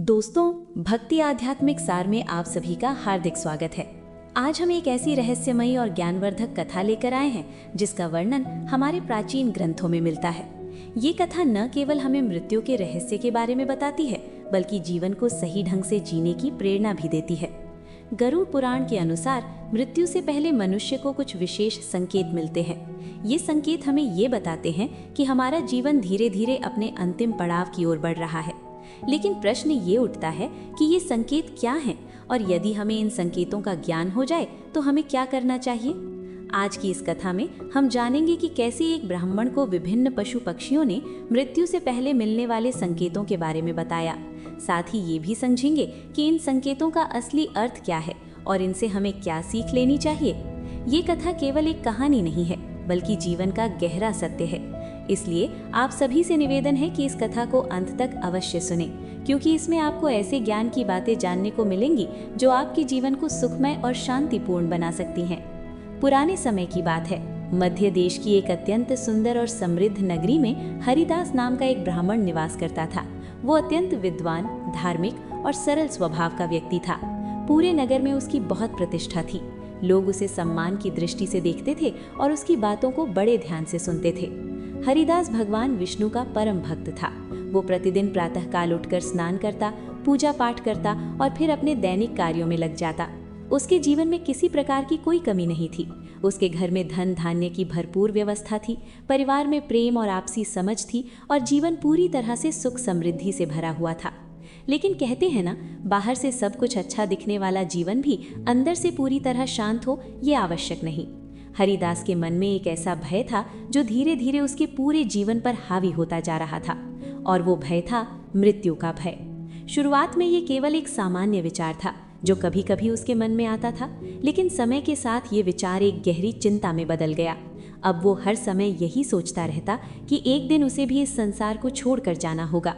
दोस्तों, भक्ति आध्यात्मिक सार में आप सभी का हार्दिक स्वागत है। आज हम एक ऐसी रहस्यमयी और ज्ञानवर्धक कथा लेकर आए हैं जिसका वर्णन हमारे प्राचीन ग्रंथों में मिलता है। ये कथा न केवल हमें मृत्यु के रहस्य के बारे में बताती है, बल्कि जीवन को सही ढंग से जीने की प्रेरणा भी देती है। गरुड़ पुराण के अनुसार मृत्यु से पहले मनुष्य को कुछ विशेष संकेत मिलते हैं। ये संकेत हमें ये बताते हैं कि हमारा जीवन धीरे धीरे अपने अंतिम पड़ाव की ओर बढ़ रहा है। लेकिन प्रश्न ये उठता है कि ये संकेत क्या हैं और यदि हमें इन संकेतों का ज्ञान हो जाए तो हमें क्या करना चाहिए। आज की इस कथा में हम जानेंगे कि कैसे एक ब्राह्मण को विभिन्न पशु पक्षियों ने मृत्यु से पहले मिलने वाले संकेतों के बारे में बताया। साथ ही ये भी समझेंगे कि इन संकेतों का असली अर्थ क्या है और इनसे हमें क्या सीख लेनी चाहिए। ये कथा केवल एक कहानी नहीं है, बल्कि जीवन का गहरा सत्य है। इसलिए आप सभी से निवेदन है कि इस कथा को अंत तक अवश्य सुनें, क्योंकि इसमें आपको ऐसे ज्ञान की बातें जानने को मिलेंगी जो आपके जीवन को सुखमय और शांतिपूर्ण बना सकती हैं। पुराने समय की बात है। मध्य देश की एक अत्यंत सुंदर और समृद्ध नगरी में हरिदास नाम का एक ब्राह्मण निवास करता था। वो अत्यंत विद्वान, धार्मिक और सरल स्वभाव का व्यक्ति था। पूरे नगर में उसकी बहुत प्रतिष्ठा थी। लोग उसे सम्मान की दृष्टि से देखते थे और उसकी बातों को बड़े ध्यान से सुनते थे। हरिदास भगवान विष्णु का परम भक्त था। वो प्रतिदिन प्रातःकाल उठकर स्नान करता, पूजा पाठ करता और फिर अपने दैनिक कार्यों में लग जाता। उसके जीवन में किसी प्रकार की कोई कमी नहीं थी। उसके घर में धन धान्य की भरपूर व्यवस्था थी, परिवार में प्रेम और आपसी समझ थी और जीवन पूरी तरह से सुख समृद्धि से भरा हुआ था। लेकिन कहते हैं ना, बाहर से सब कुछ अच्छा दिखने वाला जीवन भी अंदर से पूरी तरह शांत हो, ये आवश्यक नहीं। हरिदास के मन में एक ऐसा भय था जो धीरे धीरे उसके पूरे जीवन पर हावी होता जा रहा था, और वो भय था मृत्यु का भय। शुरुआत में ये केवल एक सामान्य विचार था जो कभी कभी उसके मन में आता था, लेकिन समय के साथ ये विचार एक गहरी चिंता में बदल गया। अब वो हर समय यही सोचता रहता कि एक दिन उसे भी इस संसार को छोड़कर जाना होगा।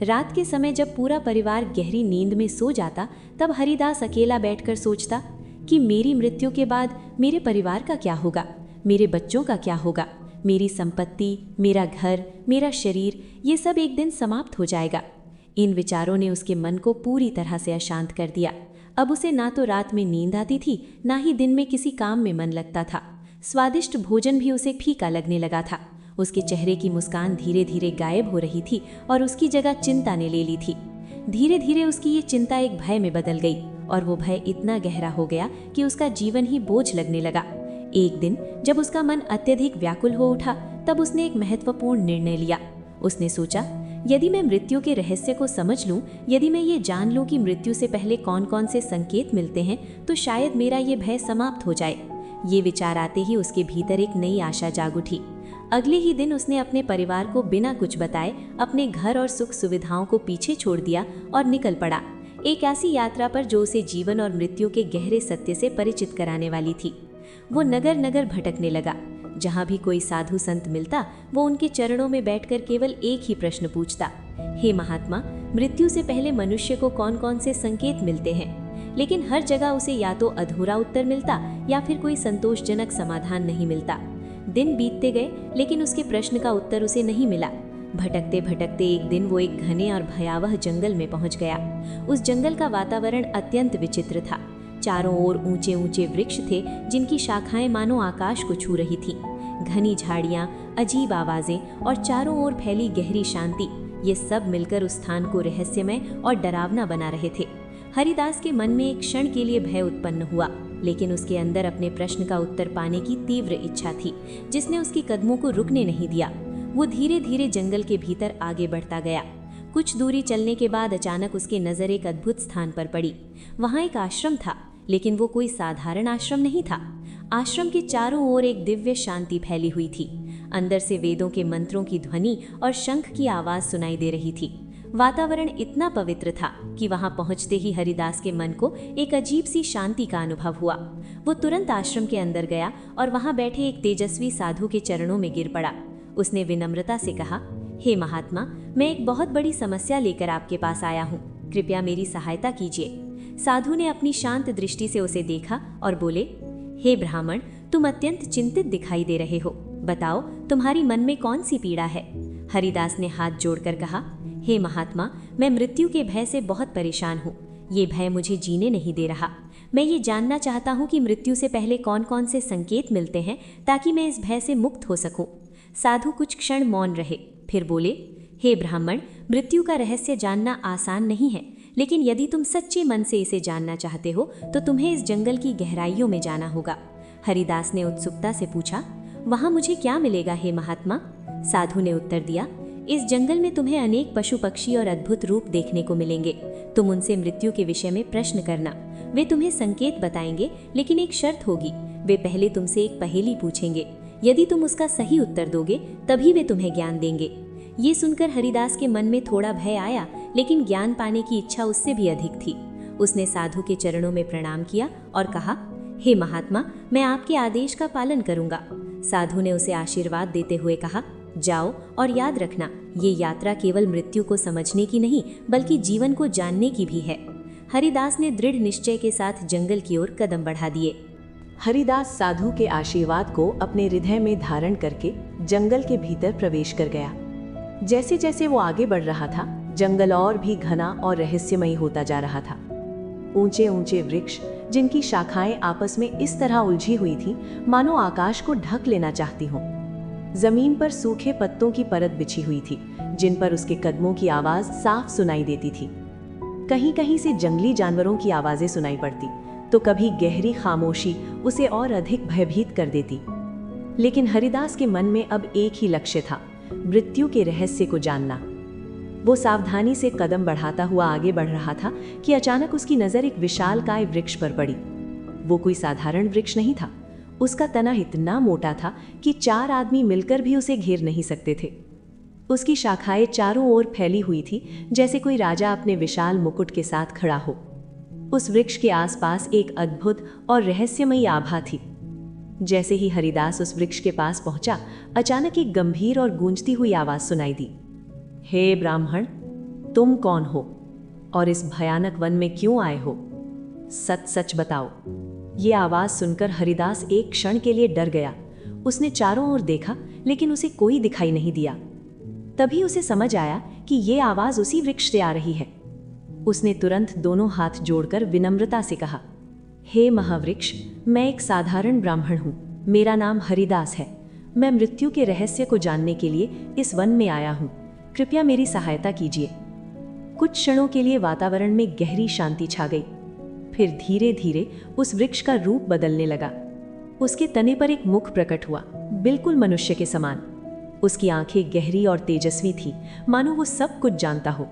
रात के समय जब पूरा परिवार गहरी नींद में सो जाता, तब हरिदास अकेला बैठकर सोचता कि मेरी मृत्यु के बाद मेरे परिवार का क्या होगा, मेरे बच्चों का क्या होगा, मेरी संपत्ति, मेरा घर, मेरा शरीर, ये सब एक दिन समाप्त हो जाएगा। इन विचारों ने उसके मन को पूरी तरह से अशांत कर दिया। अब उसे ना तो रात में नींद आती थी, ना ही दिन में किसी काम में मन लगता था। स्वादिष्ट भोजन भी उसे फीका लगने लगा था। उसके चेहरे की मुस्कान धीरे धीरे गायब हो रही थी और उसकी जगह चिंता ने ले ली थी। धीरे धीरे उसकी ये चिंता एक भय में बदल गई और वो भय इतना गहरा हो गया कि उसका जीवन ही बोझ लगने लगा। एक दिन जब उसका मन अत्यधिक व्याकुल हो उठा, तब उसने एक महत्वपूर्ण निर्णय लिया। उसने सोचा, यदि मैं मृत्यु के रहस्य को समझ लूं, यदि मैं ये जान लूं कि मृत्यु से पहले कौन कौन से संकेत मिलते हैं, तो शायद मेरा ये भय समाप्त हो जाए। ये विचार आते ही उसके भीतर एक नई आशा जाग उठी। अगले ही दिन उसने अपने परिवार को बिना कुछ बताए अपने घर और सुख सुविधाओं को पीछे छोड़ दिया और निकल पड़ा, एक ऐसी यात्रा पर जो उसे जीवन और मृत्यु के गहरे सत्य से परिचित कराने वाली थी। वो नगर नगर भटकने लगा। जहाँ भी कोई साधु संत मिलता, वो उनके चरणों में बैठकर केवल एक ही प्रश्न पूछता, हे महात्मा, मृत्यु से पहले मनुष्य को कौन कौन से संकेत मिलते हैं। लेकिन हर जगह उसे या तो अधूरा उत्तर मिलता या फिर कोई संतोषजनक समाधान नहीं मिलता। दिन बीतते गए, लेकिन उसके प्रश्न का उत्तर उसे नहीं मिला। भटकते भटकते एक दिन वो एक घने और भयावह जंगल में पहुंच गया। उस जंगल का वातावरण अत्यंत विचित्र था। चारों ओर ऊंचे ऊंचे वृक्ष थे जिनकी शाखाएं मानो आकाश को छू रही थी। घनी झाड़ियां, अजीब आवाजें और चारों ओर फैली गहरी शांति, ये सब मिलकर उस स्थान को रहस्यमय और डरावना बना रहे थे। हरिदास के मन में एक क्षण के लिए भय उत्पन्न हुआ, लेकिन उसके अंदर अपने प्रश्न का उत्तर पाने की तीव्र इच्छा थी, जिसने उसके कदमों को रुकने नहीं दिया। वो धीरे धीरे जंगल के भीतर आगे बढ़ता गया। कुछ दूरी चलने के बाद अचानक उसकी नजर एक अद्भुत स्थान पर पड़ी। वहाँ एक आश्रम था, लेकिन वो कोई साधारण आश्रम नहीं था। आश्रम के चारों ओर एक दिव्य शांति फैली हुई थी। अंदर से वेदों के मंत्रों की ध्वनि और शंख की आवाज सुनाई दे रही थी। वातावरण इतना पवित्र था कि वहां पहुंचते ही हरिदास के मन को एक अजीब सी शांति का अनुभव हुआ। वो तुरंत आश्रम के अंदर गया और वहां बैठे एक तेजस्वी साधु के चरणों में गिर पड़ा। उसने विनम्रता से कहा, हे महात्मा, मैं एक बहुत बड़ी समस्या लेकर आपके पास आया हूँ, कृपया मेरी सहायता कीजिए। साधु ने अपनी शांत दृष्टि से उसे देखा और बोले, हे ब्राह्मण, तुम अत्यंत चिंतित दिखाई दे रहे हो। बताओ, तुम्हारी मन में कौन सी पीड़ा है। हरिदास ने हाथ जोड़कर कहा, हे महात्मा, मैं मृत्यु के भय से बहुत परेशान हूँ। ये भय मुझे जीने नहीं दे रहा। मैं ये जानना चाहता हूँ कि मृत्यु से पहले कौन कौन से संकेत मिलते हैं ताकि मैं इस भय से मुक्त हो सकूं। साधु कुछ क्षण मौन रहे, फिर बोले, हे ब्राह्मण, मृत्यु का रहस्य जानना आसान नहीं है, लेकिन यदि तुम सच्चे मन से इसे जानना चाहते हो तो तुम्हें इस जंगल की गहराइयों में जाना होगा। हरिदास ने उत्सुकता से पूछा, वहाँ मुझे क्या मिलेगा हे महात्मा? साधु ने उत्तर दिया, इस जंगल में तुम्हें अनेक पशु पक्षी और अद्भुत रूप देखने को मिलेंगे। तुम उनसे मृत्यु के विषय में प्रश्न करना, वे तुम्हें संकेत बताएंगे, लेकिन एक शर्त होगी। वे पहले तुमसे एक पहेली पूछेंगे। यदि तुम उसका सही उत्तर दोगे तभी वे तुम्हें ज्ञान देंगे। ये सुनकर हरिदास के मन में थोड़ा भय आया, लेकिन ज्ञान पाने की इच्छा उससे भी अधिक थी। उसने साधु के चरणों में प्रणाम किया और कहा, हे महात्मा, मैं आपके आदेश का पालन करूंगा। साधु ने उसे आशीर्वाद देते हुए कहा, जाओ और याद रखना, ये यात्रा केवल मृत्यु को समझने की नहीं बल्कि जीवन को जानने की भी है। हरिदास ने दृढ़ निश्चय के साथ जंगल की ओर कदम बढ़ा दिए। हरिदास साधु के आशीर्वाद को अपने हृदय में धारण करके जंगल के भीतर प्रवेश कर गया। जैसे जैसे वो आगे बढ़ रहा था, जंगल और भी घना और रहस्यमयी होता जा रहा था। ऊंचे ऊंचे वृक्ष जिनकी शाखाएं आपस में इस तरह उलझी हुई थी मानो आकाश को ढक लेना चाहती हों। जमीन पर सूखे पत्तों की परत बिछी हुई थी जिन पर उसके कदमों की आवाज साफ सुनाई देती थी। कहीं कहीं से जंगली जानवरों की आवाजें सुनाई पड़ती तो कभी गहरी खामोशी उसे और अधिक भयभीत कर देती। लेकिन हरिदास के मन में अब एक ही लक्ष्य था, मृत्यु के रहस्य को जानना। वो सावधानी से कदम बढ़ाता हुआ आगे बढ़ रहा था कि अचानक उसकी नजर एक विशालकाय वृक्ष पर पड़ी। वो कोई साधारण वृक्ष नहीं था। उसका तना इतना मोटा था कि 4 आदमी मिलकर भी उसे घेर नहीं सकते थे। उसकी शाखाएं चारों ओर फैली हुई थी, जैसे कोई राजा अपने विशाल मुकुट के साथ खड़ा हो। उस वृक्ष के आसपास एक अद्भुत और रहस्यमयी आभा थी। जैसे ही हरिदास उस वृक्ष के पास पहुंचा, अचानक एक गंभीर और गूंजती हुई आवाज सुनाई दी। हे ब्राह्मण, तुम कौन हो और इस भयानक वन में क्यों आए हो? सच सच बताओ। ये आवाज सुनकर हरिदास एक क्षण के लिए डर गया। उसने चारों ओर देखा, लेकिन उसे कोई दिखाई नहीं दिया। तभी उसे समझ आया कि ये आवाज उसी वृक्ष से आ रही है। उसने तुरंत दोनों हाथ जोड़कर विनम्रता से कहा, हे महावृक्ष, मैं एक साधारण ब्राह्मण हूँ। मेरा नाम हरिदास है। मैं मृत्यु के रहस्य को जानने के लिए इस वन में आया हूँ। कृपया मेरी सहायता कीजिए। कुछ क्षणों के लिए वातावरण में गहरी शांति छा गई। फिर धीरे धीरे उस वृक्ष का रूप बदलने लगा। उसके तने पर एक मुख प्रकट हुआ, बिल्कुल मनुष्य के समान। उसकी आंखें गहरी और तेजस्वी थी, मानो वो सब कुछ जानता हो।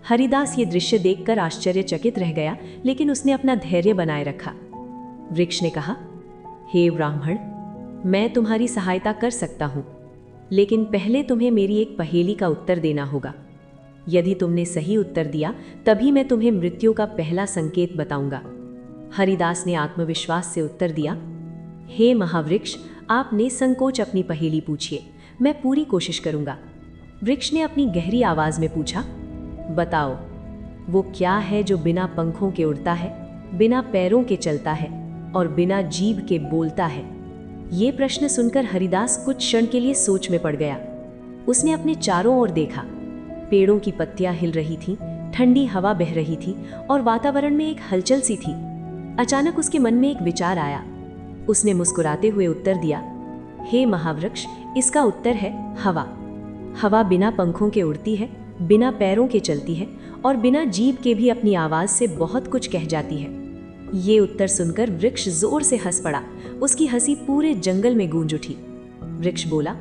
हरिदास ये दृश्य देखकर आश्चर्यचकित रह गया, लेकिन उसने अपना धैर्य बनाए रखा। वृक्ष ने कहा, हे ब्राह्मण, मैं तुम्हारी सहायता कर सकता हूँ, लेकिन पहले तुम्हें मेरी एक पहेली का उत्तर देना होगा। यदि तुमने सही उत्तर दिया तभी मैं तुम्हें मृत्यु का पहला संकेत बताऊंगा। हरिदास ने आत्मविश्वास से उत्तर दिया, हे महावृक्ष, आप निसंकोच अपनी पहेली पूछिए, मैं पूरी कोशिश करूंगा। वृक्ष ने अपनी गहरी आवाज में पूछा, बताओ, वो क्या है जो बिना पंखों के उड़ता है, बिना पैरों के चलता है और बिना जीभ के बोलता है? ये प्रश्न सुनकर हरिदास कुछ क्षण के लिए सोच में पड़ गया। उसने अपने चारों ओर देखा। पेड़ों की पत्तियां हिल रही थीं, ठंडी हवा बह रही थी और वातावरण में एक हलचल सी थी। अचानक उसके मन में एक विचार आया। उसने मुस्कुराते हुए उत्तर दिया, हे महावृक्ष, इसका उत्तर है हवा। हवा बिना पंखों के उड़ती है, बिना पैरों के चलती है और बिना जीभ के भी अपनी आवाज से बहुत कुछ कह जाती है। ये उत्तर सुनकर वृक्ष जोर से हंस पड़ा। उसकी हंसी पूरे जंगल में गूंज उठी। वृक्ष बोला,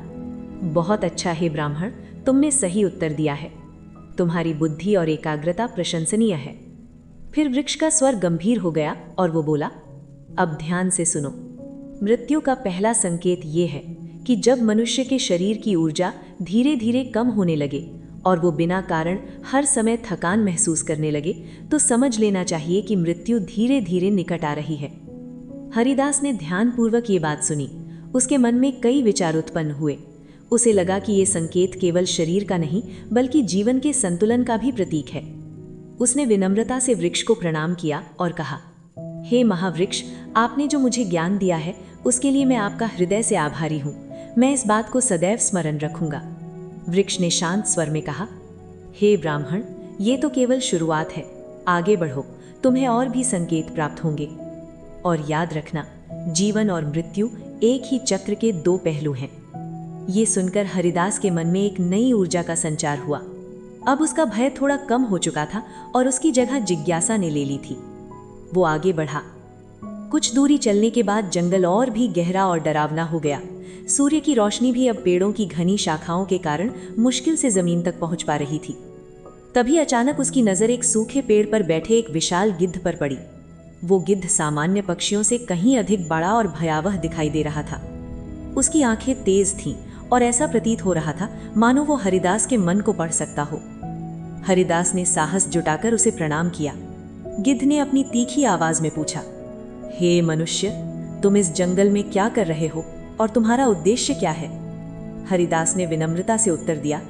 बहुत अच्छा है ब्राह्मण, तुमने सही उत्तर दिया है। तुम्हारी बुद्धि और एकाग्रता प्रशंसनीय है। फिर वृक्ष का स्वर गंभीर हो गया और वो बोला, अब ध्यान से सुनो। मृत्यु का पहला संकेत ये है कि जब मनुष्य के शरीर की ऊर्जा धीरे धीरे कम होने लगे और वो बिना कारण हर समय थकान महसूस करने लगे, तो समझ लेना चाहिए कि मृत्यु धीरे धीरे निकट आ रही है। हरिदास ने ध्यानपूर्वक ये बात सुनी। उसके मन में कई विचार उत्पन्न हुए। उसे लगा कि ये संकेत केवल शरीर का नहीं बल्कि जीवन के संतुलन का भी प्रतीक है। उसने विनम्रता से वृक्ष को प्रणाम किया और कहा, हे महावृक्ष, आपने जो मुझे ज्ञान दिया है उसके लिए मैं आपका हृदय से आभारी हूँ। मैं इस बात को सदैव स्मरण रखूंगा। वृक्ष ने शांत स्वर में कहा, हे ब्राह्मण, ये तो केवल शुरुआत है, आगे बढ़ो, तुम्हें और भी संकेत प्राप्त होंगे। और याद रखना, जीवन और मृत्यु एक ही चक्र के दो पहलू हैं। ये सुनकर हरिदास के मन में एक नई ऊर्जा का संचार हुआ। अब उसका भय थोड़ा कम हो चुका था और उसकी जगह जिज्ञासा ने ले ली थी। वो आगे बढ़ा। कुछ दूरी चलने के बाद जंगल और भी गहरा और डरावना हो गया। सूर्य की रोशनी भी अब पेड़ों की घनी शाखाओं के कारण मुश्किल से जमीन तक पहुंच पा रही थी। तभी अचानक उसकी नजर एक सूखे पेड़ पर बैठे एक विशाल गिद्ध पर पड़ी। वो गिद्ध सामान्य पक्षियों से कहीं अधिक बड़ा और भयावह दिखाई दे रहा था। उसकी आंखें तेज थीं और ऐसा प्रतीत हो रहा था मानो वो हरिदास के मन को पढ़ सकता हो। हरिदास ने साहस जुटाकर उसे प्रणाम किया। गिद्ध ने अपनी तीखी आवाज में पूछा, हे मनुष्य, तुम इस जंगल में क्या कर रहे हो और तुम्हारा उद्देश्य क्या है? हरिदास ने विनम्रता से उत्तर दिया,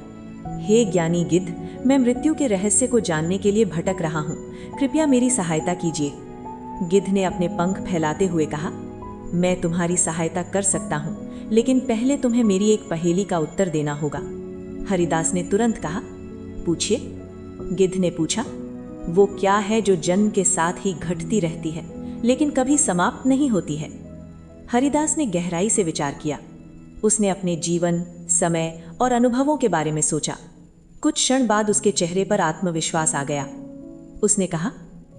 हे ज्ञानी गिद्ध, मैं मृत्यु के रहस्य को जानने के लिए भटक रहा हूँ, कृपया मेरी सहायता कीजिए। गिद्ध ने अपने पंख फैलाते हुए कहा, मैं तुम्हारी सहायता कर सकता हूँ, लेकिन पहले तुम्हें मेरी एक पहेली का उत्तर देना होगा। हरिदास ने तुरंत कहा, पूछिए। गिद्ध ने पूछा, वो क्या है जो जन्म के साथ ही घटती रहती है लेकिन कभी समाप्त नहीं होती है? हरिदास ने गहराई से विचार किया। उसने अपने जीवन, समय और अनुभवों के बारे में सोचा। कुछ क्षण बाद उसके चेहरे पर आत्मविश्वास आ गया। उसने कहा,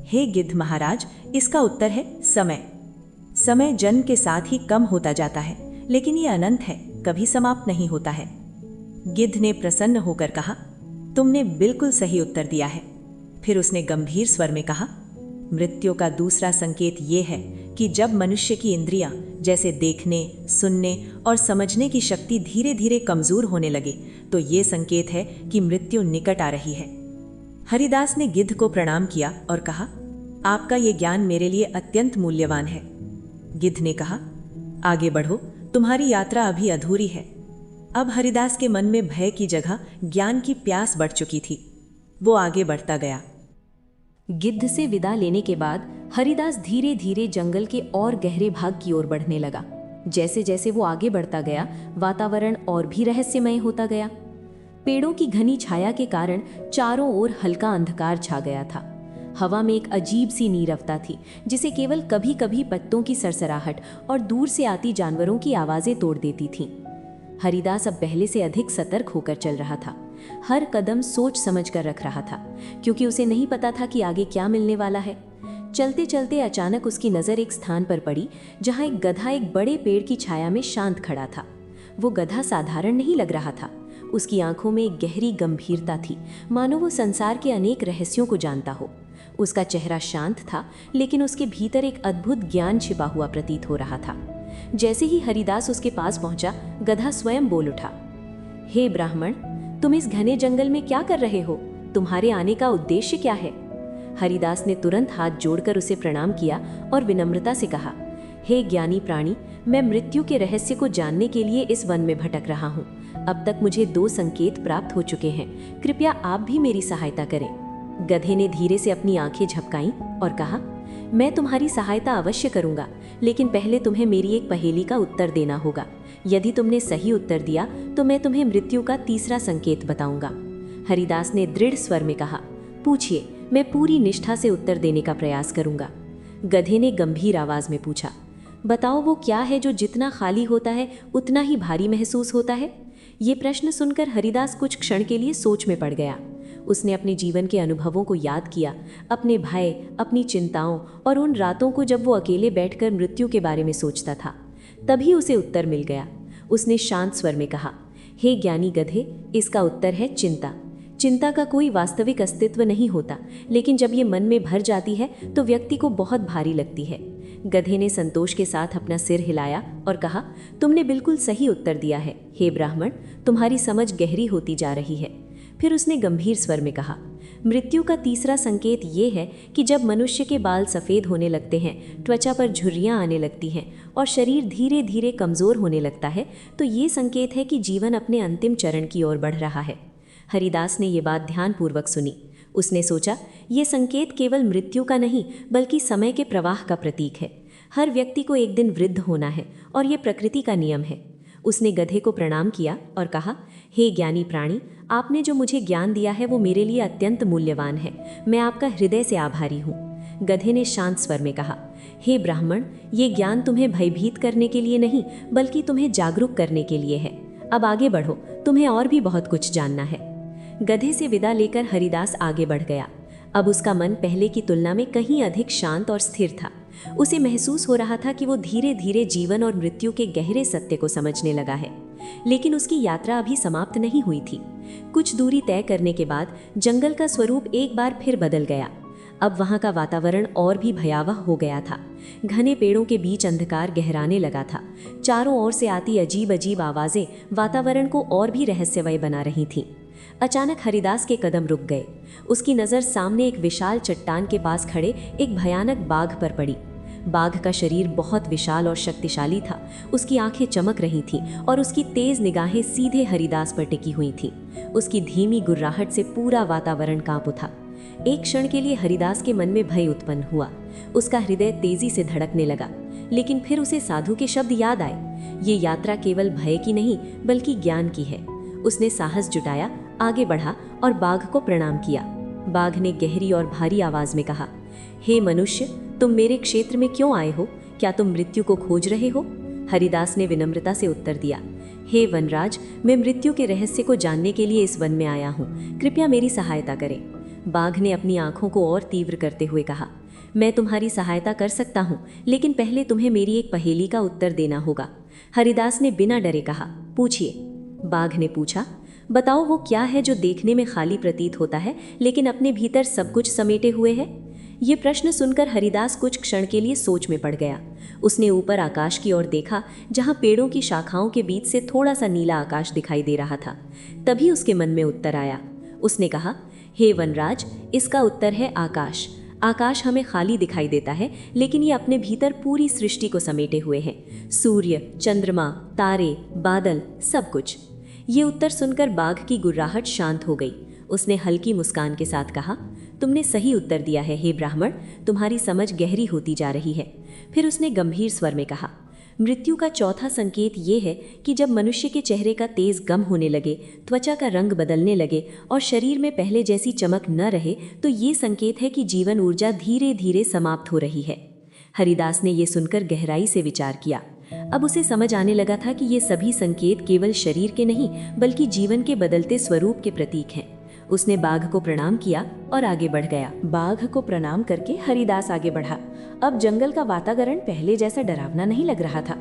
हे गिद्ध महाराज, इसका उत्तर है समय। समय जन्म के साथ ही कम होता जाता है, लेकिन ये अनंत है, कभी समाप्त नहीं होता है। गिद्ध ने प्रसन्न होकर कहा, तुमने बिल्कुल सही उत्तर दिया है। फिर उसने गंभीर स्वर में कहा, मृत्यु का दूसरा संकेत ये है कि जब मनुष्य की इंद्रियां जैसे देखने, सुनने और समझने की शक्ति धीरे धीरे कमजोर होने लगे, तो ये संकेत है कि मृत्यु निकट आ रही है। हरिदास ने गिद्ध को प्रणाम किया और कहा, आपका ये ज्ञान मेरे लिए अत्यंत मूल्यवान है। गिद्ध ने कहा, आगे बढ़ो, तुम्हारी यात्रा अभी अधूरी है। अब हरिदास के मन में भय की जगह ज्ञान की प्यास बढ़ चुकी थी। वो आगे बढ़ता गया। गिद्ध से विदा लेने के बाद हरिदास धीरे धीरे जंगल के और गहरे भाग की ओर बढ़ने लगा। जैसे जैसे वो आगे बढ़ता गया, वातावरण और भी रहस्यमय होता गया। पेड़ों की घनी छाया के कारण चारों ओर हल्का अंधकार छा गया था। हवा में एक अजीब सी नीरवता थी, जिसे केवल कभी कभी पत्तों की सरसराहट और दूर से आती जानवरों की आवाजें तोड़ देती थीं। हरिदास अब पहले से अधिक सतर्क होकर चल रहा था। हर कदम सोच समझ कर रख रहा था, क्योंकि उसे नहीं पता था कि आगे क्या मिलने वाला है। चलते चलते अचानक उसकी नज़र एक स्थान पर पड़ी जहां एक गधा एक बड़े पेड़ की छाया में शांत खड़ा था। वो गधा साधारण नहीं लग रहा था। उसकी आंखों में एक गहरी गंभीरता थी, मानो वो संसार के अनेक रहस्यों को जानता हो। उसका चेहरा शांत था, लेकिन उसके भीतर एक अद्भुत ज्ञान छिपा हुआ प्रतीत हो रहा था। जैसे ही हरिदास उसके पास पहुंचा, गधा स्वयं बोल उठा, हे ब्राह्मण, तुम इस घने जंगल में क्या कर रहे हो? तुम्हारे आने का उद्देश्य क्या है? हरिदास ने तुरंत हाथ जोड़कर उसे प्रणाम किया और विनम्रता से कहा, हे ज्ञानी प्राणी, मैं मृत्यु के रहस्य को जानने के लिए इस वन में भटक रहा हूँ। अब तक मुझे 2 संकेत प्राप्त हो चुके हैं, कृपया आप भी मेरी सहायता करें। गधे ने धीरे से अपनी आंखें झपकाईं और कहा, मैं तुम्हारी सहायता अवश्य करूंगा, लेकिन पहले तुम्हें मेरी एक पहेली का उत्तर देना होगा। यदि तुमने सही उत्तर दिया तो मैं तुम्हें मृत्यु का तीसरा संकेत बताऊंगा। हरिदास ने दृढ़ स्वर में कहा, पूछिए, मैं पूरी निष्ठा से उत्तर देने का प्रयास करूंगा। गधे ने गंभीर आवाज में पूछा, बताओ वो क्या है जो जितना खाली होता है उतना ही भारी महसूस होता है? ये प्रश्न सुनकर हरिदास कुछ क्षण के लिए सोच में पड़ गया। उसने अपने जीवन के अनुभवों को याद किया, अपने भय, अपनी चिंताओं और उन रातों को जब वो अकेले बैठकर मृत्यु के बारे में सोचता था। तभी उसे उत्तर मिल गया। उसने शांत स्वर में कहा, हे ज्ञानी गधे, इसका उत्तर है चिंता। चिंता का कोई वास्तविक अस्तित्व नहीं होता, लेकिन जब ये मन में भर जाती है तो व्यक्ति को बहुत भारी लगती है। गधे ने संतोष के साथ अपना सिर हिलाया और कहा, तुमने बिल्कुल सही उत्तर दिया है। हे ब्राह्मण, तुम्हारी समझ गहरी होती जा रही है। फिर उसने गंभीर स्वर में कहा, मृत्यु का तीसरा संकेत ये है कि जब मनुष्य के बाल सफ़ेद होने लगते हैं, त्वचा पर झुर्रियाँ आने लगती हैं और शरीर धीरे धीरे कमज़ोर होने लगता है, तो ये संकेत है कि जीवन अपने अंतिम चरण की ओर बढ़ रहा है। हरिदास ने ये बात ध्यानपूर्वक सुनी। उसने सोचा, ये संकेत केवल मृत्यु का नहीं बल्कि समय के प्रवाह का प्रतीक है। हर व्यक्ति को एक दिन वृद्ध होना है और ये प्रकृति का नियम है। उसने गधे को प्रणाम किया और कहा, हे ज्ञानी प्राणी, आपने जो मुझे ज्ञान दिया है वो मेरे लिए अत्यंत मूल्यवान है। मैं आपका हृदय से आभारी हूँ। गधे ने शांत स्वर में कहा, हे ब्राह्मण, ये ज्ञान तुम्हें भयभीत करने के लिए नहीं बल्कि तुम्हें जागरूक करने के लिए है। अब आगे बढ़ो, तुम्हें और भी बहुत कुछ जानना है। गधे से विदा लेकर हरिदास आगे बढ़ गया। अब उसका मन पहले की तुलना में कहीं अधिक शांत और स्थिर था। उसे महसूस हो रहा था कि वो धीरे धीरे जीवन और मृत्यु के गहरे सत्य को समझने लगा है। लेकिन उसकी यात्रा अभी समाप्त नहीं हुई थी। कुछ दूरी तय करने के बाद जंगल का स्वरूप एक बार फिर बदल गया। अब वहाँ का वातावरण और भी भयावह हो गया था। घने पेड़ों के बीच अंधकार गहराने लगा था। चारों ओर से आती अजीब अजीब आवाज़ें वातावरण को और भी रहस्यमय बना रही थीं। अचानक हरिदास के कदम रुक गए। उसकी नज़र सामने एक विशाल चट्टान के पास खड़े एक भयानक बाघ पर पड़ी। बाघ का शरीर बहुत विशाल और शक्तिशाली था। उसकी आंखें चमक रही थीं और उसकी तेज निगाहें सीधे हरिदास पर टिकी हुई थीं। उसकी धीमी गुर्राहट से पूरा वातावरण कांप उठा। एक क्षण के लिए हरिदास के मन में भय उत्पन्न हुआ। उसका हृदय तेजी से धड़कने लगा। लेकिन फिर उसे साधु के शब्द याद आए, ये यात्रा केवल भय की नहीं बल्कि ज्ञान की है। उसने साहस जुटाया, आगे बढ़ा और बाघ को प्रणाम किया। बाघ ने गहरी और भारी आवाज में कहा, हे मनुष्य, तुम मेरे क्षेत्र में क्यों आए हो? क्या तुम मृत्यु को खोज रहे हो? हरिदास ने विनम्रता से उत्तर दिया, हे वनराज, मैं मृत्यु के रहस्य को जानने के लिए इस वन में आया हूँ। कृपया मेरी सहायता करें। बाघ ने अपनी आंखों को और तीव्र करते हुए कहा, मैं तुम्हारी सहायता कर सकता हूँ, लेकिन पहले तुम्हें मेरी एक पहेली का उत्तर देना होगा। हरिदास ने बिना डरे कहा, पूछिए। बाघ ने पूछा, बताओ वो क्या है जो देखने में खाली प्रतीत होता है लेकिन अपने भीतर सब कुछ समेटे हुए है? ये प्रश्न सुनकर हरिदास कुछ क्षण के लिए सोच में पड़ गया। उसने ऊपर आकाश की ओर देखा, जहाँ पेड़ों की शाखाओं के बीच से थोड़ा सा नीला आकाश दिखाई दे रहा था। तभी उसके मन में उत्तर आया। उसने कहा, हे वनराज, इसका उत्तर है आकाश। आकाश हमें खाली दिखाई देता है लेकिन ये अपने भीतर पूरी सृष्टि को समेटे हुए हैं। सूर्य, चंद्रमा, तारे, बादल, सब कुछ। ये उत्तर सुनकर बाघ की गुर्राहट शांत हो गई। उसने हल्की मुस्कान के साथ कहा, तुमने सही उत्तर दिया है हे ब्राह्मण, तुम्हारी समझ गहरी होती जा रही है। फिर उसने गंभीर स्वर में कहा, मृत्यु का चौथा संकेत ये है कि जब मनुष्य के चेहरे का तेज गम होने लगे, त्वचा का रंग बदलने लगे और शरीर में पहले जैसी चमक न रहे, तो ये संकेत है कि जीवन ऊर्जा धीरे धीरे समाप्त हो रही है। हरिदास ने ये सुनकर गहराई से विचार किया। अब उसे समझ आने लगा था कि ये सभी संकेत केवल शरीर के नहीं बल्कि जीवन के बदलते स्वरूप के प्रतीक हैं। उसने बाघ को प्रणाम किया और आगे बढ़ गया। बाघ को प्रणाम करके हरिदास आगे बढ़ा। अब जंगल का वातावरण पहले जैसा डरावना नहीं लग रहा था।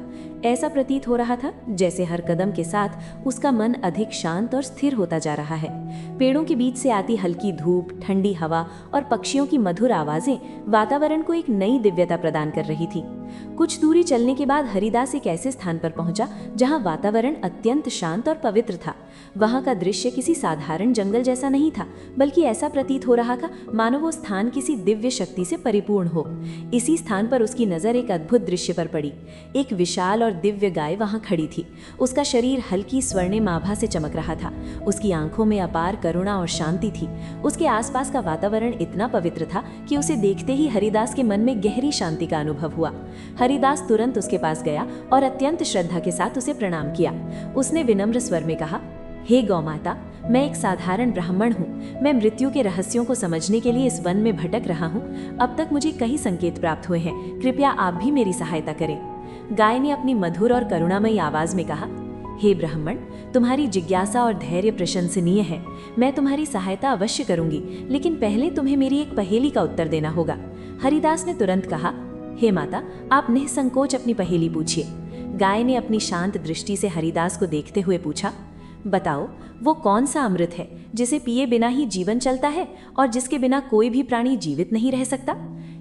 ऐसा प्रतीत हो रहा था जैसे हर कदम के साथ उसका मन अधिक शांत और स्थिर होता जा रहा है। पेड़ों के बीच से आती हल्की धूप, ठंडी हवा और पक्षियों की मधुर आवाजें वातावरण को एक नई दिव्यता प्रदान कर रही थी। कुछ दूरी चलने के बाद हरिदास एक ऐसे स्थान पर पहुंचा जहां वातावरण अत्यंत शांत और पवित्र था। वहां का दृश्य किसी साधारण जंगल जैसा नहीं था, बल्कि ऐसा प्रतीत हो रहा था मानो वो स्थान किसी दिव्य शक्ति से परिपूर्ण हो। इसी स्थान पर उसकी नजर एक अद्भुत दृश्य पर पड़ी। एक विशाल और दिव्य गाय वहां खड़ी थी। उसका शरीर हल्की स्वर्णिम आभा से चमक रहा था। उसकी आंखों में अपार करुणा और शांति थी। उसके आसपास का वातावरण इतना पवित्र था कि उसे देखते ही हरिदास के मन में गहरी शांति का अनुभव हुआ। हरिदास तुरंत उसके पास गया और अत्यंत श्रद्धा के साथ उसे प्रणाम किया। उसने विनम्र स्वर में कहा, हे गौमाता, मैं एक साधारण ब्राह्मण हूँ। मैं मृत्यु के रहस्यों को समझने के लिए इस वन में भटक रहा हूँ। अब तक मुझे कई संकेत प्राप्त हुए हैं। कृपया आप भी मेरी सहायता करें। गाय ने अपनी मधुर और करुणामयी आवाज में कहा, हे ब्राह्मण, तुम्हारी जिज्ञासा और धैर्य प्रशंसनीय है। मैं तुम्हारी सहायता अवश्य करूंगी, लेकिन पहले तुम्हें मेरी एक पहेली का उत्तर देना होगा। हरिदास ने तुरंत कहा, हे माता, आप निसंकोच अपनी पहेली पूछिए। गाय ने अपनी शांत दृष्टि से हरिदास को देखते हुए पूछा, बताओ वो कौन सा अमृत है जिसे पिए बिना ही जीवन चलता है और जिसके बिना कोई भी प्राणी जीवित नहीं रह सकता?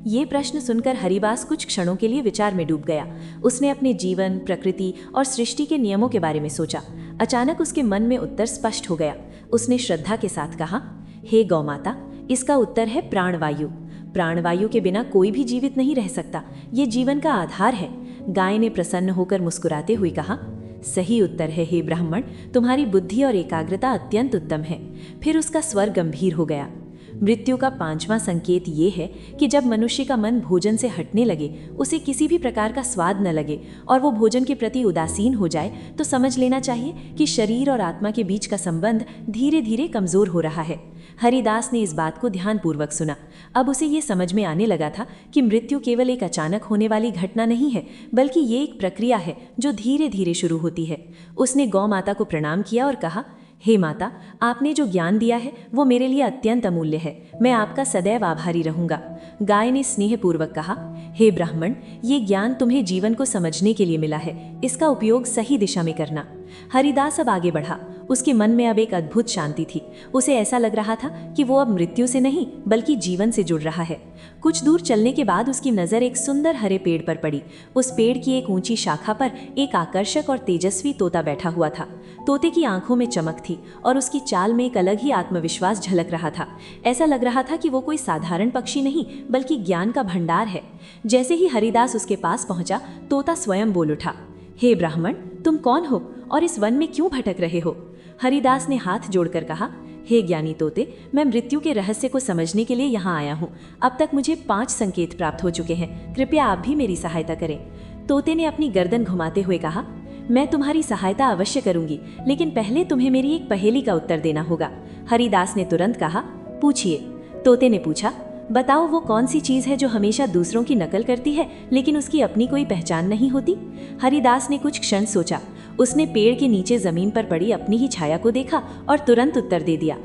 ये प्रश्न सुनकर हरिदास कुछ क्षणों के लिए विचार में डूब गया। उसने अपने जीवन, प्रकृति और सृष्टि के नियमों के बारे में सोचा। अचानक उसके मन में उत्तर स्पष्ट हो गया। उसने श्रद्धा के साथ कहा, हे गौमाता, इसका उत्तर है प्राणवायु। प्राणवायु के बिना कोई भी जीवित नहीं रह सकता। ये जीवन का आधार है। गाय ने प्रसन्न होकर मुस्कुराते हुए कहा, सही उत्तर है हे ब्राह्मण, तुम्हारी बुद्धि और एकाग्रता अत्यंत उत्तम है। फिर उसका स्वर गंभीर हो गया। मृत्यु का 5वां संकेत ये है कि जब मनुष्य का मन भोजन से हटने लगे, उसे किसी भी प्रकार का स्वाद न लगे और वो भोजन के प्रति उदासीन हो जाए, तो समझ लेना चाहिए कि शरीर और आत्मा के बीच का संबंध धीरे धीरे कमजोर हो रहा है। हरिदास ने इस बात को ध्यानपूर्वक सुना। अब उसे ये समझ में आने लगा था कि मृत्यु केवल एक अचानक होने वाली घटना नहीं है, बल्कि ये एक प्रक्रिया है जो धीरे धीरे शुरू होती है। उसने गौ माता को प्रणाम किया और कहा, हे माता, आपने जो ज्ञान दिया है वो मेरे लिए अत्यंत अमूल्य है। मैं आपका सदैव आभारी रहूंगा। गाय ने स्नेहपूर्वक कहा, हे ब्राह्मण, ये ज्ञान तुम्हें जीवन को समझने के लिए मिला है। इसका उपयोग सही दिशा में करना। हरिदास अब आगे बढ़ा। उसके मन में अब एक अद्भुत शांति थी। उसे ऐसा लग रहा था कि वो अब मृत्यु से नहीं बल्कि जीवन से जुड़ रहा है। कुछ दूर चलने के बाद उसकी नज़र एक सुंदर हरे पेड़ पर पड़ी। उस पेड़ की एक ऊंची शाखा पर एक आकर्षक और तेजस्वी तोता बैठा हुआ था। तोते की आंखों में चमक थी और उसकी चाल में एक अलग ही आत्मविश्वास झलक रहा था। ऐसा लग रहा था कि वो कोई साधारण पक्षी नहीं बल्कि ज्ञान का भंडार है। जैसे ही हरिदास उसके पास पहुंचा, तोता स्वयं बोल उठा, हे ब्राह्मण, तुम कौन हो और इस वन में क्यों भटक रहे हो? हरिदास ने हाथ जोड़कर कहा, हे ज्ञानी तोते, मैं मृत्यु के रहस्य को समझने के लिए यहाँ आया हूँ। अब तक मुझे 5 संकेत प्राप्त हो चुके हैं। कृपया आप भी मेरी सहायता करें। तोते ने अपनी गर्दन घुमाते हुए कहा, मैं तुम्हारी सहायता अवश्य करूंगी, लेकिन पहले तुम्हें मेरी एक पहेली का उत्तर देना होगा। हरिदास ने तुरंत कहा, पूछिए। तोते ने पूछा, बताओ वो कौन सी चीज़ है जो हमेशा दूसरों की नकल करती है लेकिन उसकी अपनी कोई पहचान नहीं होती? हरिदास ने कुछ क्षण सोचा। उसने पेड़ के नीचे जमीन पर पड़ी अपनी ही छाया को देखा और तुरंत उत्तर दे दिया,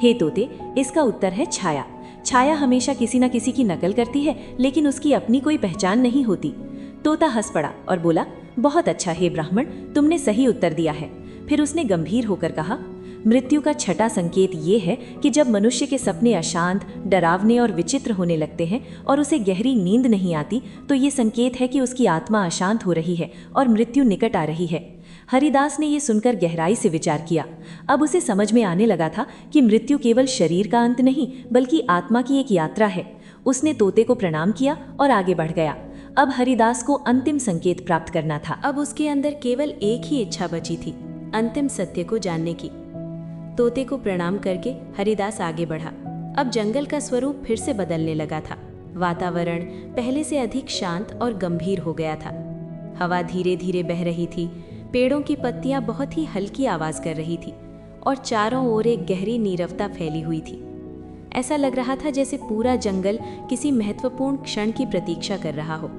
हे तोते, इसका उत्तर है छाया। छाया हमेशा किसी न किसी की नकल करती है लेकिन उसकी अपनी कोई पहचान नहीं होती। तोता हंस पड़ा और बोला, बहुत अच्छा हे ब्राह्मण, तुमने सही उत्तर दिया है। फिर उसने गंभीर होकर कहा, मृत्यु का 6वां संकेत ये है कि जब मनुष्य के सपने अशांत, डरावने और विचित्र होने लगते हैं और उसे गहरी नींद नहीं आती, तो ये संकेत है कि उसकी आत्मा अशांत हो रही है और मृत्यु निकट आ रही है। हरिदास ने ये सुनकर गहराई से विचार किया। अब उसे समझ में आने लगा था कि मृत्यु केवल शरीर का अंत नहीं बल्कि आत्मा की एक यात्रा है। उसने तोते को प्रणाम किया और आगे बढ़ गया। अब हरिदास को अंतिम संकेत प्राप्त करना था। अब उसके अंदर केवल एक ही इच्छा बची थी, अंतिम सत्य को जानने की। तोते को प्रणाम करके हरिदास आगे बढ़ा। अब जंगल का स्वरूप फिर से बदलने लगा था। वातावरण पहले से अधिक शांत और गंभीर हो गया था। हवा धीरे धीरे बह रही थी। पेड़ों की पत्तियां बहुत ही हल्की आवाज कर रही थी और चारों ओर एक गहरी नीरवता फैली हुई थी। ऐसा लग रहा था जैसे पूरा जंगल किसी महत्वपूर्ण क्षण की प्रतीक्षा कर रहा हो।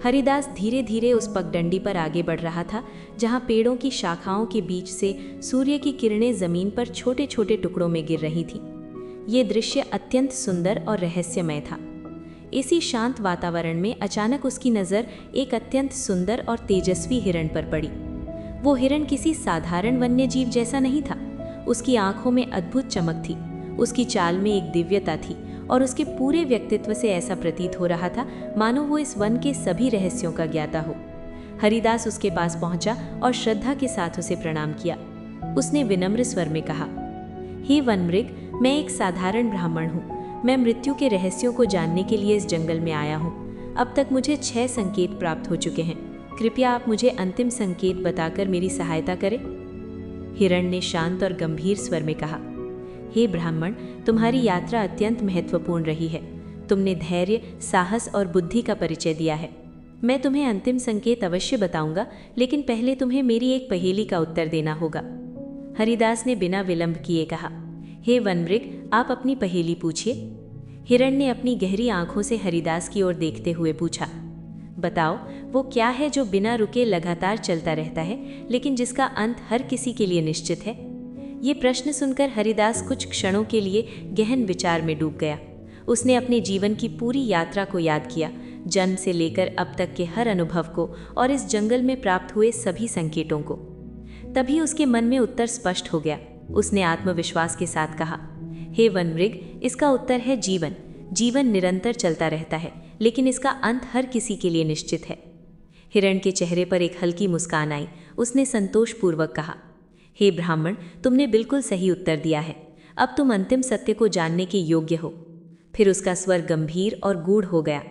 हरिदास धीरे धीरे उस पगडंडी पर आगे बढ़ रहा था जहां पेड़ों की शाखाओं के बीच से सूर्य की किरणें जमीन पर छोटे छोटे टुकड़ों में गिर रही थी। ये दृश्य अत्यंत सुंदर और रहस्यमय था। इसी शांत वातावरण में अचानक उसकी नज़र एक अत्यंत सुंदर और तेजस्वी हिरण पर पड़ी। वो हिरण किसी साधारण वन्यजीव जैसा नहीं था। उसकी आंखों में अद्भुत चमक थी, उसकी चाल में एक दिव्यता थी और उसके पूरे व्यक्तित्व से ऐसा प्रतीत हो रहा था मानो वो इस वन के सभी रहस्यों का ज्ञाता हो। हरिदास उसके पास पहुंचा और श्रद्धा के साथ उसे प्रणाम किया। उसने विनम्र स्वर में कहा, हे वनमृग, मैं एक साधारण ब्राह्मण हूँ। मैं मृत्यु के रहस्यों को जानने के लिए इस जंगल में आया हूँ। अब तक मुझे 6 संकेत प्राप्त हो चुके हैं। कृपया आप मुझे अंतिम संकेत बताकर मेरी सहायता करें। हिरण ने शांत और गंभीर स्वर में कहा, हे ब्राह्मण, तुम्हारी यात्रा अत्यंत महत्वपूर्ण रही है। तुमने धैर्य, साहस और बुद्धि का परिचय दिया है। मैं तुम्हें अंतिम संकेत अवश्य बताऊंगा, लेकिन पहले तुम्हें मेरी एक पहेली का उत्तर देना होगा। हरिदास ने बिना विलंब किए कहा, हे वनमृग, आप अपनी पहेली पूछिए। हिरण ने अपनी गहरी आंखों से हरिदास की ओर देखते हुए पूछा, बताओ वो क्या है जो बिना रुके लगातार चलता रहता है लेकिन जिसका अंत हर किसी के लिए निश्चित है? ये प्रश्न सुनकर हरिदास कुछ क्षणों के लिए गहन विचार में डूब गया। उसने अपने जीवन की पूरी यात्रा को याद किया, जन्म से लेकर अब तक के हर अनुभव को और इस जंगल में प्राप्त हुए सभी संकेतों को। तभी उसके मन में उत्तर स्पष्ट हो गया। उसने आत्मविश्वास के साथ कहा, हे वनमृग, इसका उत्तर है जीवन। जीवन निरंतर चलता रहता है लेकिन इसका अंत हर किसी के लिए निश्चित है। हिरण के चेहरे पर एक हल्की मुस्कान आई। उसने संतोषपूर्वक कहा, हे ब्राह्मण, तुमने बिल्कुल सही उत्तर दिया है। अब तुम अंतिम सत्य को जानने के योग्य हो। फिर उसका स्वर गंभीर और गूढ़ हो गया।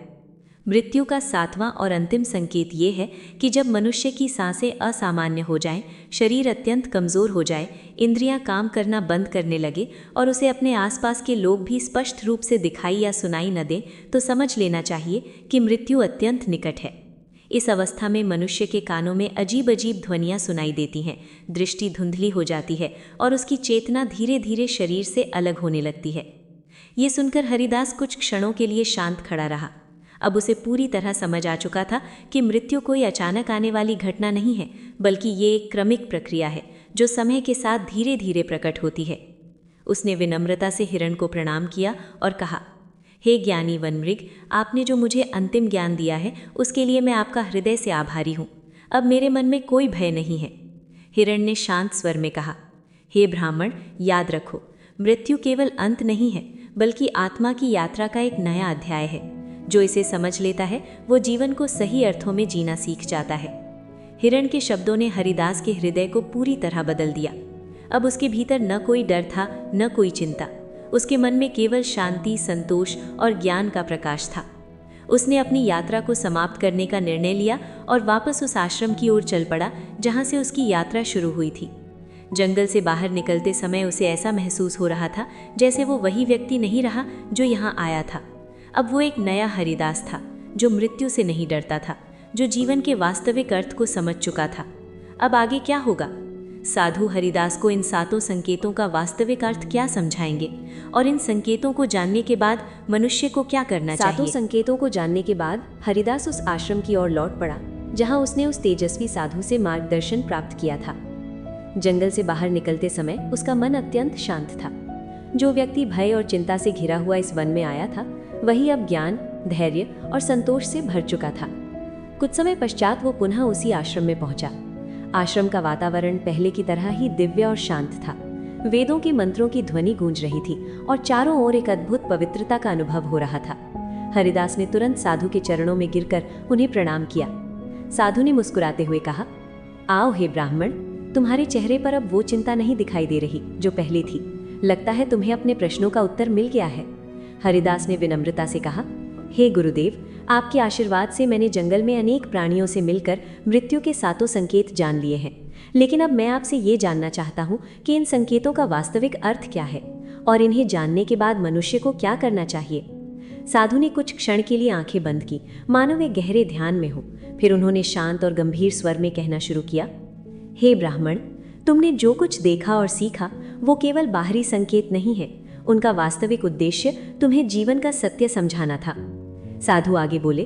मृत्यु का 7वां और अंतिम संकेत ये है कि जब मनुष्य की सांसें असामान्य हो जाएं, शरीर अत्यंत कमज़ोर हो जाए, इंद्रियां काम करना बंद करने लगे और उसे अपने आसपास के लोग भी स्पष्ट रूप से दिखाई या सुनाई न दें, तो समझ लेना चाहिए कि मृत्यु अत्यंत निकट है। इस अवस्था में मनुष्य के कानों में अजीब अजीब ध्वनियाँ सुनाई देती हैं, दृष्टि धुंधली हो जाती है और उसकी चेतना धीरे धीरे शरीर से अलग होने लगती है। ये सुनकर हरिदास कुछ क्षणों के लिए शांत खड़ा रहा। अब उसे पूरी तरह समझ आ चुका था कि मृत्यु कोई अचानक आने वाली घटना नहीं है, बल्कि ये एक क्रमिक प्रक्रिया है जो समय के साथ धीरे धीरे प्रकट होती है। उसने विनम्रता से हिरण को प्रणाम किया और कहा, हे ज्ञानी वनमृग, आपने जो मुझे अंतिम ज्ञान दिया है उसके लिए मैं आपका हृदय से आभारी हूँ। अब मेरे मन में कोई भय नहीं है। हिरण ने शांत स्वर में कहा, हे ब्राह्मण, याद रखो, मृत्यु केवल अंत नहीं है, बल्कि आत्मा की यात्रा का एक नया अध्याय है। जो इसे समझ लेता है वो जीवन को सही अर्थों में जीना सीख जाता है। हिरण के शब्दों ने हरिदास के हृदय को पूरी तरह बदल दिया। अब उसके भीतर न कोई डर था, न कोई चिंता। उसके मन में केवल शांति, संतोष और ज्ञान का प्रकाश था। उसने अपनी यात्रा को समाप्त करने का निर्णय लिया और वापस उस आश्रम की ओर चल पड़ा जहाँ से उसकी यात्रा शुरू हुई थी। जंगल से बाहर निकलते समय उसे ऐसा महसूस हो रहा था जैसे वो वही व्यक्ति नहीं रहा जो यहाँ आया था। अब वो एक नया हरिदास था, जो मृत्यु से नहीं डरता था, जो जीवन के वास्तविक अर्थ को समझ चुका था। अब आगे क्या होगा? साधु हरिदास को इन 7 संकेतों का वास्तविक अर्थ क्या समझाएंगे और इन संकेतों को जानने के बाद मनुष्य को क्या करना चाहिए? 7 संकेतों को जानने के बाद हरिदास उस आश्रम की ओर लौट पड़ा जहां उसने उस तेजस्वी साधु से मार्गदर्शन प्राप्त किया था। जंगल से बाहर निकलते समय उसका मन अत्यंत शांत था। जो व्यक्ति भय और चिंता से घिरा हुआ इस वन में आया था, वही अब ज्ञान, धैर्य और संतोष से भर चुका था। कुछ समय पश्चात वो पुनः उसी आश्रम में पहुंचा। आश्रम का वातावरण पहले की तरह ही दिव्य और शांत था। वेदों के मंत्रों की ध्वनि गूंज रही थी और चारों ओर एक अद्भुत पवित्रता का अनुभव हो रहा था। हरिदास ने तुरंत साधु के चरणों में गिरकर उन्हें प्रणाम किया। साधु ने मुस्कुराते हुए कहा, आओ हे ब्राह्मण, तुम्हारे चेहरे पर अब वो चिंता नहीं दिखाई दे रही जो पहले थी। लगता है तुम्हें अपने प्रश्नों का उत्तर मिल गया है। हरिदास ने विनम्रता से कहा, हे गुरुदेव, आपके आशीर्वाद से मैंने जंगल में अनेक प्राणियों से मिलकर मृत्यु के 7 संकेत जान लिए हैं। लेकिन अब मैं आपसे ये जानना चाहता हूँ कि इन संकेतों का वास्तविक अर्थ क्या है और इन्हें जानने के बाद मनुष्य को क्या करना चाहिए। साधु ने कुछ क्षण के लिए आंखें बंद की, मानो वे गहरे ध्यान में हो। फिर उन्होंने शांत और गंभीर स्वर में कहना शुरू किया, हे ब्राह्मण, तुमने जो कुछ देखा और सीखा वो केवल बाहरी संकेत नहीं है। उनका वास्तविक उद्देश्य तुम्हें जीवन का सत्य समझाना था। साधु आगे बोले,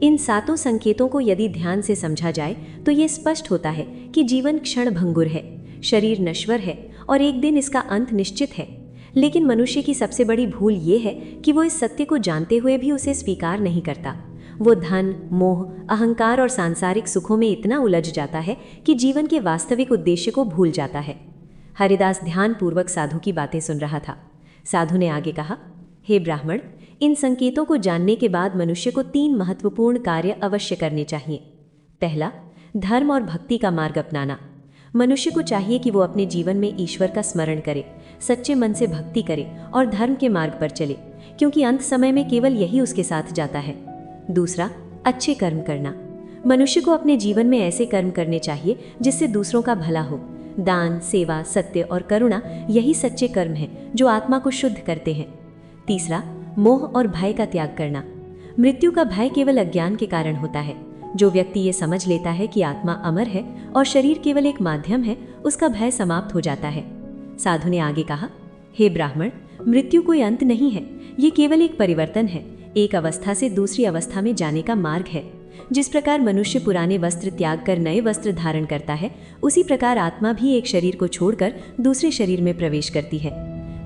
इन 7 संकेतों को यदि ध्यान से समझा जाए तो ये स्पष्ट होता है कि जीवन क्षण भंगुर है, शरीर नश्वर है और एक दिन इसका अंत निश्चित है। लेकिन मनुष्य की सबसे बड़ी भूल ये है कि वो इस सत्य को जानते हुए भी उसे स्वीकार नहीं करता। वो धन, मोह, अहंकार और सांसारिक सुखों में इतना उलझ जाता है कि जीवन के वास्तविक उद्देश्य को भूल जाता है। हरिदास ध्यानपूर्वक साधु की बातें सुन रहा था। साधु ने आगे कहा, हे ब्राह्मण, इन संकेतों को जानने के बाद मनुष्य को 3 महत्वपूर्ण कार्य अवश्य करने चाहिए। पहला, धर्म और भक्ति का मार्ग अपनाना। मनुष्य को चाहिए कि वो अपने जीवन में ईश्वर का स्मरण करे, सच्चे मन से भक्ति करे और धर्म के मार्ग पर चले, क्योंकि अंत समय में केवल यही उसके साथ जाता है। दूसरा, अच्छे कर्म करना। मनुष्य को अपने जीवन में ऐसे कर्म करने चाहिए जिससे दूसरों का भला हो। दान, सेवा, सत्य और करुणा यही सच्चे कर्म हैं जो आत्मा को शुद्ध करते हैं। तीसरा, मोह और भय का त्याग करना। मृत्यु का भय केवल अज्ञान के कारण होता है। जो व्यक्ति ये समझ लेता है कि आत्मा अमर है और शरीर केवल एक माध्यम है, उसका भय समाप्त हो जाता है। साधु ने आगे कहा, हे ब्राह्मण, मृत्यु कोई अंत नहीं है, ये केवल एक परिवर्तन है, एक अवस्था से दूसरी अवस्था में जाने का मार्ग है। जिस प्रकार मनुष्य पुराने वस्त्र त्याग कर नए वस्त्र धारण करता है, उसी प्रकार आत्मा भी एक शरीर को छोड़कर दूसरे शरीर में प्रवेश करती है।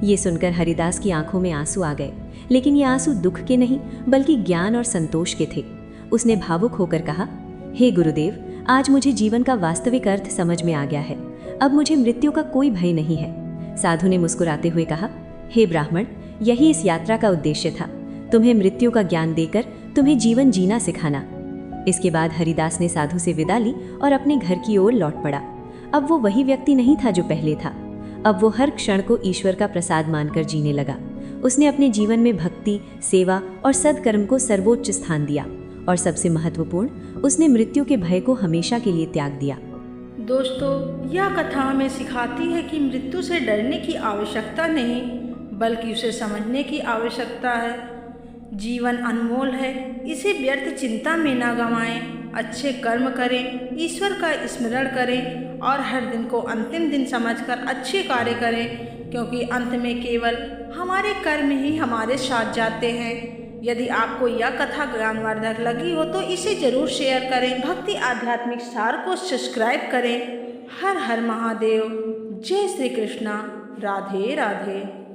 ये सुनकर हरिदास की आंखों में आंसू आ गए, लेकिन ये आंसू दुख के नहीं बल्कि ज्ञान और संतोष के थे। उसने भावुक होकर कहा, हे गुरुदेव, आज मुझे जीवन का वास्तविक अर्थ समझ में आ गया है। अब मुझे मृत्यु का कोई भय नहीं है। साधु ने मुस्कुराते हुए कहा, हे ब्राह्मण, यही इस यात्रा का उद्देश्य था, तुम्हें मृत्यु का ज्ञान देकर तुम्हें जीवन जीना सिखाना। इसके बाद हरिदास ने साधु से विदा ली और अपने घर की ओर लौट पड़ा। अब वो वही व्यक्ति नहीं था जो पहले था। अब वो हर क्षण को ईश्वर का प्रसाद मानकर जीने लगा। उसने अपने जीवन में भक्ति, सेवा और सद्कर्म को सर्वोच्च स्थान दिया और सबसे महत्वपूर्ण, उसने मृत्यु के भय को हमेशा के लिए त्याग दिया। दोस्तों, यह कथा हमें सिखाती है कि मृत्यु से डरने की आवश्यकता नहीं, बल्कि उसे समझने की आवश्यकता है। जीवन अनमोल है, इसे व्यर्थ चिंता में ना गंवाएं। अच्छे कर्म करें, ईश्वर का स्मरण करें और हर दिन को अंतिम दिन समझकर अच्छे कार्य करें, क्योंकि अंत में केवल हमारे कर्म ही हमारे साथ जाते हैं। यदि आपको यह कथा ज्ञानवर्धक लगी हो तो इसे जरूर शेयर करें। भक्ति आध्यात्मिक सार को सब्सक्राइब करें। हर हर महादेव। जय श्री कृष्णा। राधे राधे।